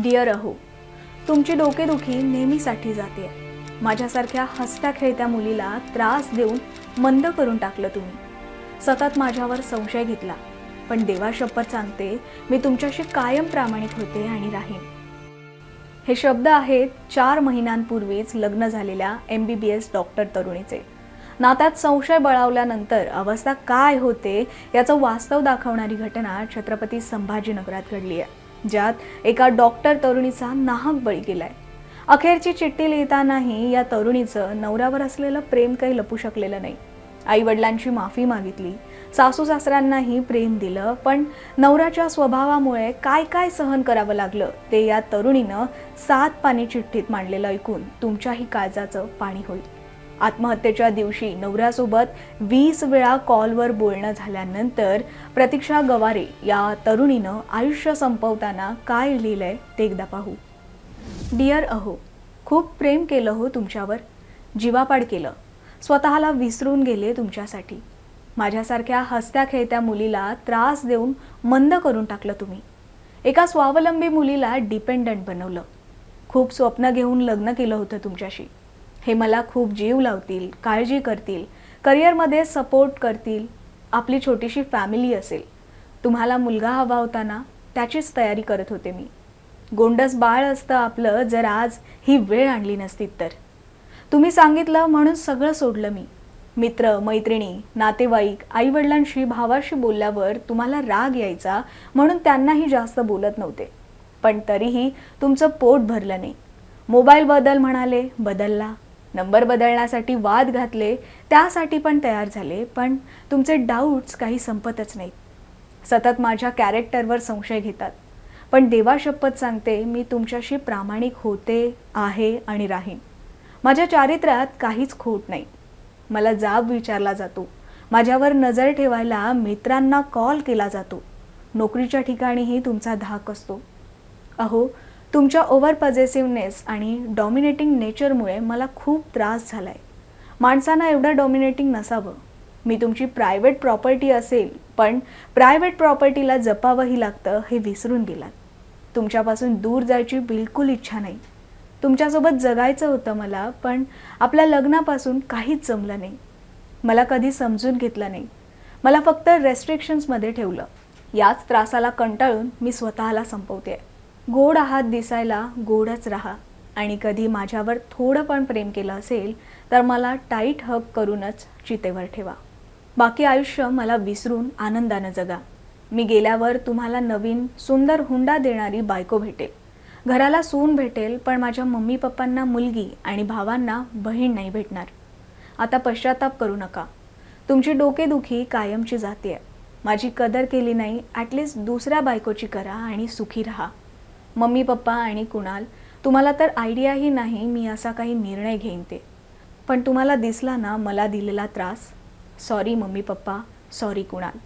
Dear अहो, तुमची डोकेदुखी नेहमीसाठी जाते. माझ्यासारख्या हसत्या खेळत्या मुलीला त्रास देऊन मंद करून टाकलं तुम्ही. सतत माझ्यावर संशय घेतला, पण देवा शपथ सांगते, मी तुमच्याशी कायम प्रामाणिक होते आणि राहीन. हे शब्द आहेत 4 महिन्यांपूर्वीच लग्न झालेल्या MBBS डॉक्टर तरुणीचे. नात्यात संशय बळावल्यानंतर अवस्था काय होते याचं वास्तव दाखवणारी घटना छत्रपती संभाजीनगरात घडली आहे, ज्यात एका डॉक्टर तरुणीचा नाहक बळी गेलाय. अखेरची चिठ्ठी लिहितानाही या तरुणीचं नवऱ्यावर असलेलं प्रेम काही लपू शकलेलं नाही. आई वडिलांची माफी मागितली, सासू सासऱ्यांनाही प्रेम दिलं, पण नवऱ्याच्या स्वभावामुळे काय काय सहन करावं लागलं ते या तरुणीनं 7 पानी चिठ्ठीत मांडलेलं ऐकून तुमच्याही काळजाचं पाणी होईल. आत्महत्येच्या दिवशी नवऱ्यासोबत 20 वेळा कॉलवर बोलणं झाल्यानंतर प्रतीक्षा गवारे या तरुणीनं आयुष्य संपवताना काय लिहिलंय ते एकदा पाहू. डिअर अहो, खूप प्रेम केलं हो तुमच्यावर, जीवापाड केलं, स्वतःला विसरून गेले तुमच्यासाठी. माझ्यासारख्या हसत्या खेळत्या मुलीला त्रास देऊन मंद करून टाकलं तुम्ही. एका स्वावलंबी मुलीला डिपेंडंट बनवलं. खूप स्वप्न घेऊन लग्न केलं होतं तुमच्याशी. हे मला खूप जीव लावतील, काळजी करतील, करिअरमध्ये सपोर्ट करतील, आपली छोटीशी फॅमिली असेल. तुम्हाला मुलगा हवा होता ना, त्याचीच तयारी करत होते मी. गोंडस बाळ असतं आपलं जर आज ही वेळ आणली नसती तर. तुम्ही सांगितलं म्हणून सगळं सोडलं मी. मित्र, मैत्रिणी, नातेवाईक, आईवडिलांशी, भावाशी बोलल्यावर तुम्हाला राग यायचा म्हणून त्यांनाही जास्त बोलत नव्हते. पण तरीही तुमचं पोट भरलं नाही. मोबाईल बदल म्हणाले, बदलला. नंबर बदलण्यासाठी वाद घातले, त्यासाठी पण तयार झाले, पण तुमचे डाऊट्स काही संपतच नाहीत. सतत माझ्या कॅरेक्टरवर संशय घेतात, पण देवा शपथ सांगते, मी तुमच्याशी प्रामाणिक होते, आहे आणि राहीन. माझ्या चारित्र्यात काहीच खोट नाही. मला जाब विचारला जातो, माझ्यावर नजर ठेवायला मित्रांना कॉल केला जातो, नोकरीच्या ठिकाणीही तुमचा धाक असतो. अहो, तुमच्या ओव्हर पॉझेसिव्हनेस आणि डॉमिनेटिंग नेचरमुळे मला खूप त्रास झालाय. माणसांना एवढं डॉमिनेटिंग नसावं. मी तुमची प्रायव्हेट प्रॉपर्टी असेल, पण प्रायव्हेट प्रॉपर्टीला जपावंही लागतं हे विसरून गेलात. तुमच्यापासून दूर जायची बिलकुल इच्छा नाही. तुमच्यासोबत जगायचं होतं मला, पण आपल्या लग्नापासून काहीच जमलं नाही. मला कधी समजून घेतलं नाही. मला फक्त रेस्ट्रिक्शन्समध्ये ठेवलं. याच त्रासाला कंटाळून मी स्वतःला संपवते. गोड आहात दिसायला, गोडच राहा. आणि कधी माझ्यावर थोडं पण प्रेम केलं असेल तर मला टाईट हग करूनच चितेवर ठेवा. बाकी आयुष्य मला विसरून आनंदानं जगा. मी गेल्यावर तुम्हाला नवीन सुंदर हुंडा देणारी बायको भेटेल, घराला सून भेटेल, पण माझ्या मम्मी पप्पांना मुलगी आणि भावांना बहीण नाही भेटणार. आता पश्चाताप करू नका. तुमची डोकेदुखी कायमची जाते. माझी कदर केली नाही, ॲटलिस्ट दुसऱ्या बायकोची करा आणि सुखी राहा. मम्मी पप्पा आणि कुणाल, तुम्हाला तर आयडियाही नाही मी असा काही निर्णय घेईन ते. पण तुम्हाला दिसला ना मला दिलेला त्रास. Sorry mummy papa, sorry Kunal.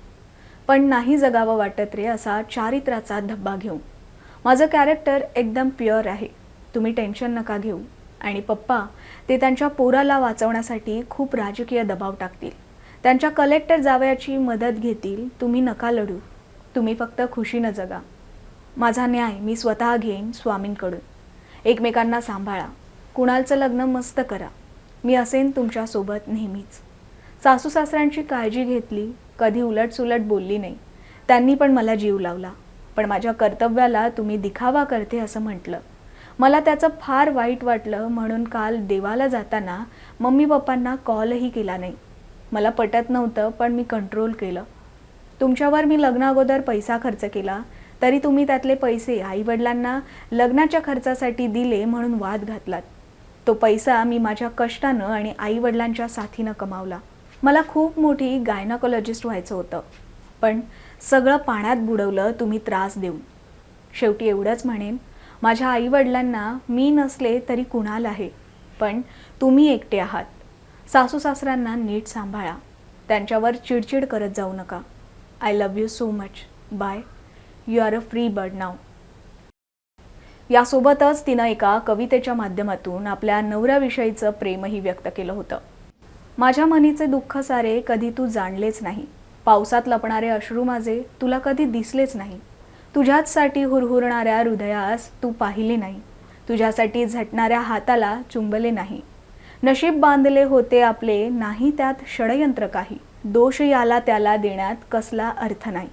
पण नाही जगावं वाटत रे असा चारित्र्याचा धब्बा घेऊन. माझं कॅरेक्टर एकदम प्युअर आहे. तुम्ही टेन्शन नका घेऊ. आणि पप्पा, ते त्यांच्या पोराला वाचवण्यासाठी खूप राजकीय दबाव टाकतील. त्यांच्या कलेक्टर जावयाची मदत घेतील. तुम्ही नका लढू. तुम्ही फक्त खुशीनं जगा. माझा न्याय मी स्वतः घेईन स्वामींकडून. एकमेकांना सांभाळा. कुणालचं लग्न मस्त करा. मी असेन तुमच्यासोबत नेहमीच. सासू सासऱ्यांची काळजी घेतली, कधी उलटसुलट बोलली नाही. त्यांनी पण मला जीव लावला, पण माझ्या कर्तव्याला तुम्ही दिखावा करते असं म्हटलं. मला त्याचं फार वाईट वाटलं, म्हणून काल देवाला जाताना मम्मी पप्पांना कॉलही केला नाही. मला पटत नव्हतं, पण मी कंट्रोल केलं. तुमच्यावर मी लग्नाअगोदर पैसा खर्च केला, तरी तुम्ही त्यातले पैसे आईवडिलांना लग्नाच्या खर्चासाठी दिले म्हणून वाद घातलात. तो पैसा मी माझ्या कष्टानं आणि आईवडिलांच्या साथीनं कमावला. मला खूप मोठी गायनाकोलॉजिस्ट व्हायचं होतं, पण सगळं पाण्यात बुडवलं तुम्ही त्रास देऊन. शेवटी एवढंच म्हणेन, माझ्या आईवडिलांना मी नसले तरी कुणाल आहे, पण तुम्ही एकटे आहात. सासू सासऱ्यांना नीट सांभाळा. त्यांच्यावर चिडचिड करत जाऊ नका. I love you so much. Bye. You are a free bird now. यासोबतच तिनं एका कवितेच्या माध्यमातून आपल्या नवऱ्याविषयीचं प्रेमही व्यक्त केलं होतं. माझ्या मनीचे दुःख सारे कधी तू जाणलेच नाही. पावसात लपणारे अश्रू माझे तुला कधी दिसलेच नाही. तुझ्याचसाठी हुरहुरणाऱ्या हृदयास तू पाहिले नाही, तुझ्यासाठी झटणाऱ्या हाताला चुंबले नाही. नशीब बांधले होते आपले, नाही त्यात षडयंत्र काही. दोष याला त्याला देण्यात कसला अर्थ नाही.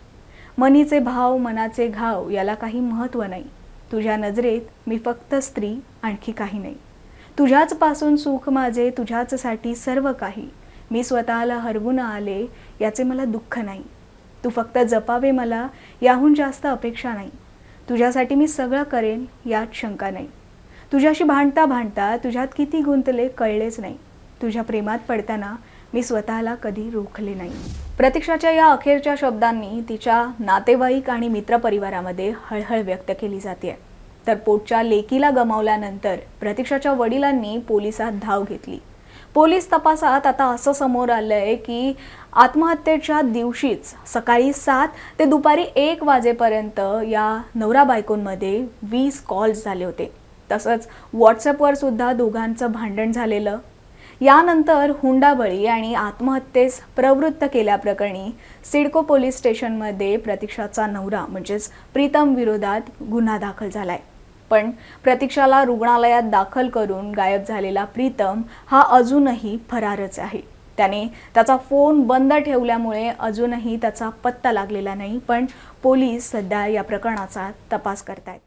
मनीचे भाव मनाचे घाव याला काही महत्त्व नाही. तुझ्या नजरेत मी फक्त स्त्री, आणखी काही नाही. तुझ्याच पासून सुख माझे, तुझ्याचसाठी सर्व काही. मी स्वतःला हरवून आले, याचे मला दुःख नाही. तू फक्त जपावे मला, याहून जास्त अपेक्षा नाही. तुझ्यासाठी मी सगळं करेन, यात शंका नाही. तुझ्याशी भांडता भांडता तुझ्यात किती गुंतले कळलेच नाही. तुझ्या प्रेमात पडताना मी स्वतःला कधी रोखले नाही. प्रतीक्षाच्या या अखेरच्या शब्दांनी तिच्या नातेवाईक आणि मित्रपरिवारामध्ये हळहळ व्यक्त केली जाते. तर पोटच्या लेकीला गमावल्यानंतर प्रतीक्षाच्या वडिलांनी पोलिसात धाव घेतली. पोलीस तपासात आता असं समोर आलंय की आत्महत्येच्या दिवशीच सकाळी 7 ते दुपारी 1 वाजेपर्यंत या नवरा बायकोंमध्ये 20 कॉल्स झाले होते. तसंच व्हॉट्सअपवर सुद्धा दोघांचं भांडण झालेलं. यानंतर हुंडाबळी आणि आत्महत्येस प्रवृत्त केल्याप्रकरणी सिडको पोलीस स्टेशनमध्ये प्रतीक्षाचा नवरा म्हणजेच प्रीतम विरोधात गुन्हा दाखल झालाय. पण प्रतीक्षाला रुग्णालयात दाखल करून गायब झालेला प्रीतम हा अजूनही फरारच आहे. त्याने त्याचा फोन बंद ठेवल्यामुळे अजूनही त्याचा पत्ता लागलेला नाही. पण पोलीस सध्या या प्रकरणाचा तपास करतायत.